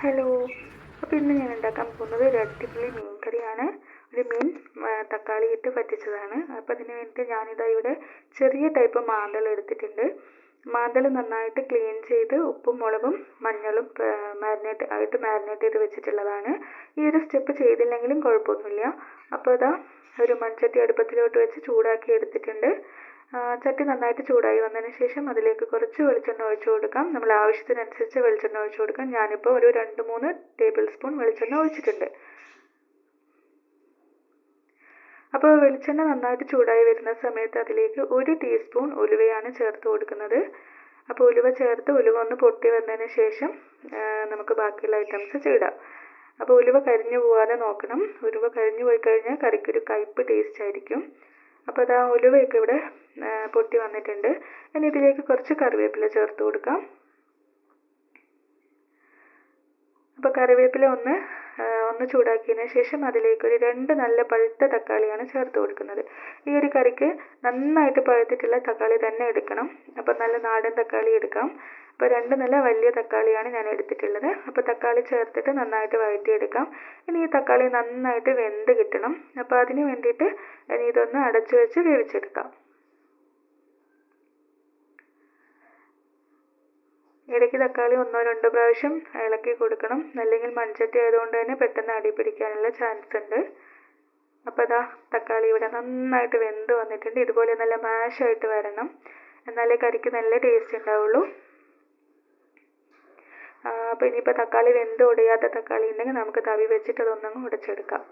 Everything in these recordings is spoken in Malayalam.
ഹലോ. അപ്പോൾ ഇന്ന് ഞാൻ ഉണ്ടാക്കാൻ പോകുന്നത് ഒരു അടിപൊളി മീൻ കറിയാണ്. ഒരു മീൻ തക്കാളി ഇട്ട് പറ്റിച്ചതാണ്. അപ്പോൾ അതിന് വേണ്ടിയിട്ട് ഞാനിതാ ഇവിടെ ചെറിയ ടൈപ്പ് മാന്തൽ എടുത്തിട്ടുണ്ട്. മാന്തൽ നന്നായിട്ട് ക്ലീൻ ചെയ്ത് ഉപ്പും മുളകും മഞ്ഞളും മാരിനേറ്റ് ചെയ്ത് വെച്ചിട്ടുള്ളതാണ്. ഈ ഒരു സ്റ്റെപ്പ് ചെയ്തില്ലെങ്കിലും കുഴപ്പമൊന്നുമില്ല. അപ്പോൾ ഇതാ ഒരു മൺചട്ടി അടുപ്പത്തിലോട്ട് വെച്ച് ചൂടാക്കി എടുത്തിട്ടുണ്ട്. ചട്ടി നന്നായിട്ട് ചൂടായി വന്നതിന് ശേഷം അതിലേക്ക് കുറച്ച് വെളിച്ചെണ്ണ ഒഴിച്ചു കൊടുക്കാം. നമ്മൾ ആവശ്യത്തിനനുസരിച്ച് വെളിച്ചെണ്ണ ഒഴിച്ചു കൊടുക്കാം. ഞാനിപ്പോൾ ഒരു 2-3 ടേബിൾ സ്പൂൺ വെളിച്ചെണ്ണ ഒഴിച്ചിട്ടുണ്ട്. അപ്പോൾ വെളിച്ചെണ്ണ നന്നായിട്ട് ചൂടായി വരുന്ന സമയത്ത് അതിലേക്ക് 1 ടീസ്പൂൺ ഉലുവയാണ് ചേർത്ത് കൊടുക്കുന്നത്. അപ്പോൾ ഉലുവ ഒന്ന് പൊട്ടി വന്നതിന് ശേഷം നമുക്ക് ബാക്കിയുള്ള ഐറ്റംസ് ചെയ്യിടാം. അപ്പോൾ ഉലുവ കരിഞ്ഞു പോകാതെ നോക്കണം. ഉലുവ കരിഞ്ഞു പോയി കഴിഞ്ഞാൽ കറിക്കൊരു കയ്പ്പ് ടേസ്റ്റ് ആയിരിക്കും. അപ്പോൾ അതാ ഉലുവയൊക്കെ ഇവിടെ പൊട്ടി വന്നിട്ടുണ്ട്. ഇനി ഇതിലേക്ക് കുറച്ച് കറിവേപ്പില ചേർത്ത് കൊടുക്കാം. അപ്പോൾ കറിവേപ്പില ഒന്ന് ചൂടാക്കിയതിന് ശേഷം അതിലേക്ക് ഒരു 2 നല്ല പഴുത്ത തക്കാളിയാണ് ചേർത്ത് കൊടുക്കുന്നത്. ഈ ഒരു കറിക്ക് നന്നായിട്ട് പഴുത്തിട്ടുള്ള തക്കാളി തന്നെ എടുക്കണം. അപ്പോൾ നല്ല നാടൻ തക്കാളി എടുക്കാം. അപ്പോൾ 2 നല്ല വലിയ തക്കാളിയാണ് ഞാൻ എടുത്തിട്ടുള്ളത്. അപ്പോൾ തക്കാളി ചേർത്തിട്ട് നന്നായിട്ട് വഴറ്റിയെടുക്കാം. ഇനി ഈ തക്കാളി നന്നായിട്ട് വെന്ത് കിട്ടണം. അപ്പോൾ അതിന് വേണ്ടിയിട്ട് ഇനി ഇതൊന്ന് അടച്ചു വെച്ച് വേവിച്ചെടുക്കാം. ഇടയ്ക്ക് തക്കാളി 1-2 പ്രാവശ്യം ഇളക്കി കൊടുക്കണം. അല്ലെങ്കിൽ മൺചട്ടി ആയതുകൊണ്ട് തന്നെ പെട്ടെന്ന് അടി പിടിക്കാനുള്ള ചാൻസ് ഉണ്ട്. അപ്പോൾ അതാ തക്കാളി ഇവിടെ നന്നായിട്ട് വെന്ത് വന്നിട്ടുണ്ട്. ഇതുപോലെ നല്ല മാഷായിട്ട് വരണം, എന്നാലേ കറിക്ക് നല്ല ടേസ്റ്റ് ഉണ്ടാവുള്ളൂ. അപ്പോൾ ഇനിയിപ്പോൾ തക്കാളി വെന്ത് ഉടയാത്ത തക്കാളി ഉണ്ടെങ്കിൽ നമുക്ക് തവി വെച്ചിട്ട് അതൊന്നങ്ങ് ഉടച്ചെടുക്കാം.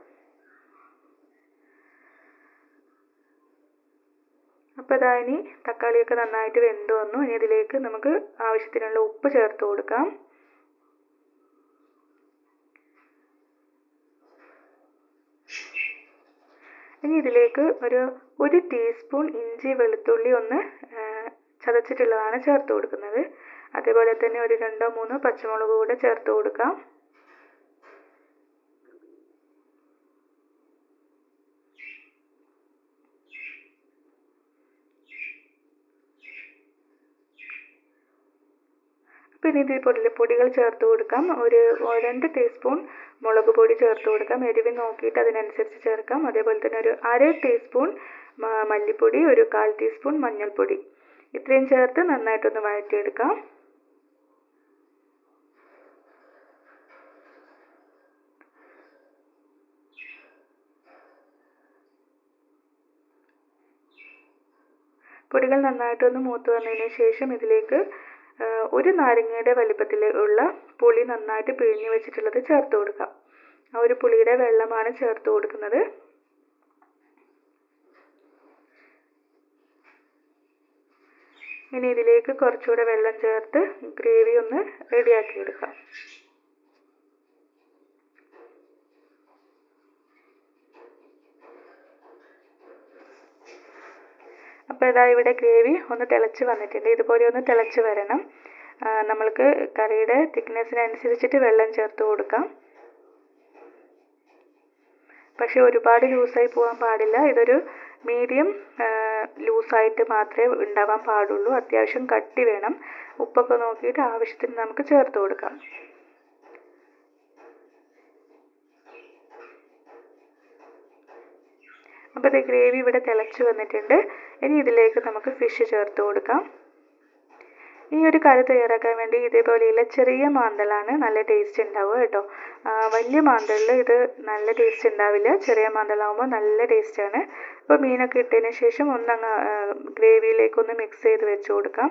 അപ്പോൾ അതാ ഇനി തക്കാളിയൊക്കെ നന്നായിട്ട് വെന്ത് വന്നു. ഇനി ഇതിലേക്ക് നമുക്ക് ആവശ്യത്തിനുള്ള ഉപ്പ് ചേർത്ത് കൊടുക്കാം. ഇനി ഇതിലേക്ക് ഒരു ടീസ്പൂൺ ഇഞ്ചി വെളുത്തുള്ളി ഒന്ന് ചതച്ചിട്ടുള്ളതാണ് ചേർത്ത് കൊടുക്കുന്നത്. അതേപോലെ തന്നെ ഒരു 2-3 പച്ചമുളക് കൂടെ ചേർത്ത് കൊടുക്കാം. പിന്നെ ഇതിൽ പൊടികൾ ചേർത്ത് കൊടുക്കാം. ഒരു 2 ടീസ്പൂൺ മുളക് പൊടി ചേർത്ത് കൊടുക്കാം. എരിവ് നോക്കിയിട്ട് അതിനനുസരിച്ച് ചേർക്കാം. അതേപോലെ തന്നെ ഒരു 1/2 ടീസ്പൂൺ മല്ലിപ്പൊടി, ഒരു 1/4 ടീസ്പൂൺ മഞ്ഞൾപ്പൊടി, ഇത്രയും ചേർത്ത് നന്നായിട്ടൊന്ന് വഴറ്റിയെടുക്കാം. പൊടികൾ നന്നായിട്ടൊന്ന് മൂത്ത് വന്നതിന് ശേഷം ഇതിലേക്ക് ഒരു നാരങ്ങയുടെ വലിപ്പത്തിൽ ഉള്ള പുളി നന്നായിട്ട് പിഴിഞ്ഞ് വെച്ചിട്ടുള്ളത് ചേർത്ത് കൊടുക്കാം. ആ ഒരു പുളിയുടെ വെള്ളമാണ് ചേർത്ത് കൊടുക്കുന്നത്. ഇനി ഇതിലേക്ക് കുറച്ചുകൂടെ വെള്ളം ചേർത്ത് ഗ്രേവി ഒന്ന് റെഡിയാക്കി എടുക്കാം. അപ്പോൾ ഇതാ ഇവിടെ ഗ്രേവി ഒന്ന് തിളച്ച് വന്നിട്ടുണ്ട്. ഇതുപോലെ ഒന്ന് തിളച്ച് വരണം. നമ്മൾക്ക് കറിയുടെ തിക്നെസ്സിനനുസരിച്ചിട്ട് വെള്ളം ചേർത്ത് കൊടുക്കാം. പക്ഷേ ഒരുപാട് ലൂസായി പോകാൻ പാടില്ല. ഇതൊരു മീഡിയം ലൂസായിട്ട് മാത്രമേ ഉണ്ടാവാൻ പാടുള്ളൂ. അത്യാവശ്യം കട്ടി വേണം. ഉപ്പൊക്കെ നോക്കിയിട്ട് ആവശ്യത്തിന് നമുക്ക് ചേർത്ത് കൊടുക്കാം. അപ്പോൾ ഇത് ഗ്രേവി ഇവിടെ തിളച്ച് വന്നിട്ടുണ്ട്. ഇനി ഇതിലേക്ക് നമുക്ക് ഫിഷ് ചേർത്ത് കൊടുക്കാം. ഈ ഒരു കറി തയ്യാറാക്കാൻ വേണ്ടി ഇതേപോലെയുള്ള ചെറിയ മാന്തലാണ് നല്ല ടേസ്റ്റ് ഉണ്ടാവുക കേട്ടോ. വലിയ മാന്തലിൽ ഇത് നല്ല ടേസ്റ്റ് ഉണ്ടാവില്ല. ചെറിയ മാന്തലാകുമ്പോൾ നല്ല ടേസ്റ്റാണ്. അപ്പോൾ മീനൊക്കെ ഇട്ടതിന് ശേഷം ഒന്നങ്ങ് ഗ്രേവിയിലേക്കൊന്ന് മിക്സ് ചെയ്ത് വെച്ച് കൊടുക്കാം.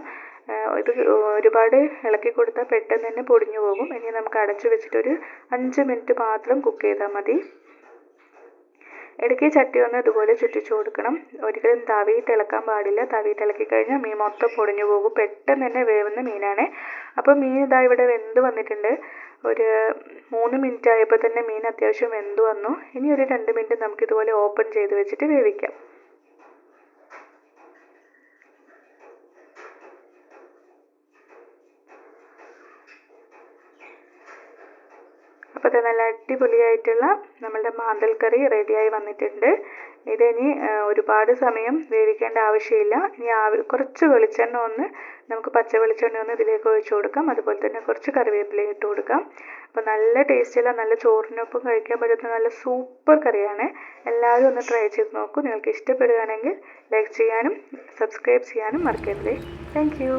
ഇത് ഒരുപാട് ഇളക്കി കൊടുത്താൽ പെട്ടെന്ന് തന്നെ പൊടിഞ്ഞു പോകും. ഇനി നമുക്ക് അടച്ചു വെച്ചിട്ടൊരു 5 മിനിറ്റ് മാത്രം കുക്ക് ചെയ്താൽ മതി. ഇടയ്ക്ക് ചട്ടി ഒന്ന് ഇതുപോലെ ചുറ്റിച്ചു കൊടുക്കണം. ഒരിക്കലും തവിയിട്ട് ഇളക്കാൻ പാടില്ല. തവിയിട്ട് ഇളക്കി കഴിഞ്ഞാൽ മീൻ മൊത്തം പൊടിഞ്ഞു പോകും. പെട്ടെന്ന് തന്നെ വേവുന്ന മീനാണ്. അപ്പോൾ മീൻ ഇതാ ഇവിടെ വെന്ത് വന്നിട്ടുണ്ട്. ഒരു 3 മിനിറ്റ് ആയപ്പോൾ തന്നെ മീൻ അത്യാവശ്യം വെന്ത് വന്നു. ഇനി ഒരു 2 മിനിറ്റ് നമുക്കിതുപോലെ ഓപ്പൺ ചെയ്ത് വെച്ചിട്ട് വേവിക്കാം. അപ്പോൾ ഇത് നല്ല അടിപൊളിയായിട്ടുള്ള നമ്മളുടെ മാന്തൽ കറി റെഡിയായി വന്നിട്ടുണ്ട്. ഇതിനി ഒരുപാട് സമയം വേവിക്കേണ്ട ആവശ്യമില്ല. ഇനി കുറച്ച് വെളിച്ചെണ്ണ നമുക്ക് പച്ച വെളിച്ചെണ്ണ ഇതിലേക്ക് ഒഴിച്ചു കൊടുക്കാം. അതുപോലെ തന്നെ കുറച്ച് കറിവേപ്പിലയും ഇട്ട് കൊടുക്കാം. അപ്പോൾ നല്ല ടേസ്റ്റുള്ള, നല്ല ചോറിനൊപ്പം കഴിക്കാൻ പറ്റുന്ന നല്ല സൂപ്പർ കറിയാണ്. എല്ലാവരും ഒന്ന് ട്രൈ ചെയ്ത് നോക്കൂ. നിങ്ങൾക്ക് ഇഷ്ടപ്പെടുകയാണെങ്കിൽ ലൈക്ക് ചെയ്യാനും സബ്സ്ക്രൈബ് ചെയ്യാനും മറക്കരുത്. Thank you.